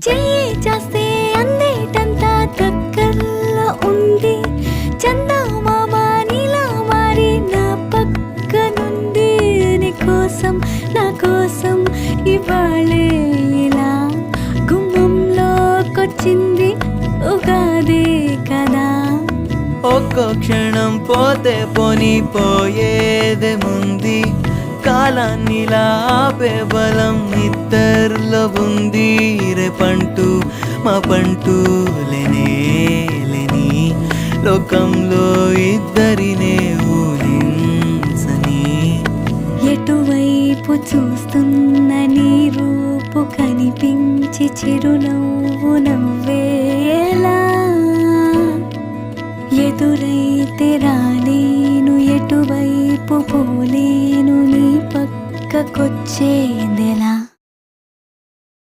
చెయ్యి చేస్తే అందేటంతా దగ్గరలో ఉంది. చందమామ నీలా మారి నా పక్కనుంది. నీకోసం నా కోసం ఇవాళే ఇలా గుమ్మంలోకొచ్చింది ఉగాదే కదా. ఒక్కో క్షణం పోతే పోని పోయేదేముంది. కాలాన్నిలా ఆపే బలం ఇద్దరిలో ఉంది. రేపంటూ మా పంటూ లేనే లేని లోకంలో ఇద్దరినే ఊహించని. ఎటువైపు చూస్తున్న నీ రూపు కనిపించి చిరునవ్వు నవ్వేలా. ఎదురైతే రాలేను, ఎటువైపు పోలేను, నీ పక్కకొచ్చేదెలా.